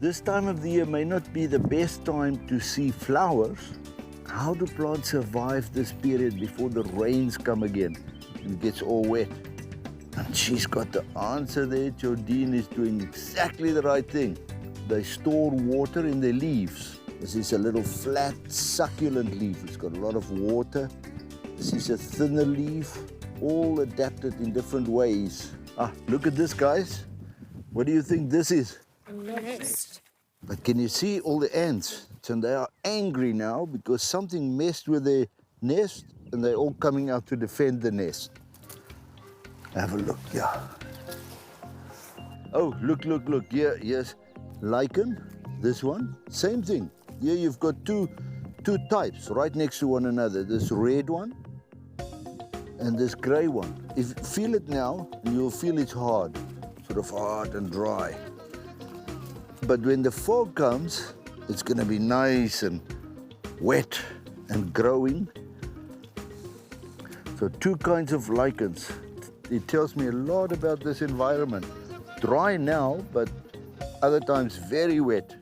This time of the year may not be the best time to see flowers. How do plants survive this period before the rains come again and it gets all wet? And she's got the answer there. Jodine is doing exactly the right thing. They store water in their leaves. This is a little flat, succulent leaf. It's got a lot of water. This is a thinner leaf, all adapted in different ways. Ah, look at this, guys. What do you think this is? A nest. But can you see all the ants? And they are angry now because something messed with their nest and they're all coming out to defend the nest. Have a look, yeah. Oh, look. Here, yes. Lichen, this one, same thing. Here you've got two types right next to one another. This red one and this grey one. If you feel it now, you'll feel it's hard, sort of hard and dry. But when the fog comes, it's going to be nice and wet and growing. So two kinds of lichens. It tells me a lot about this environment. Dry now, but other times very wet.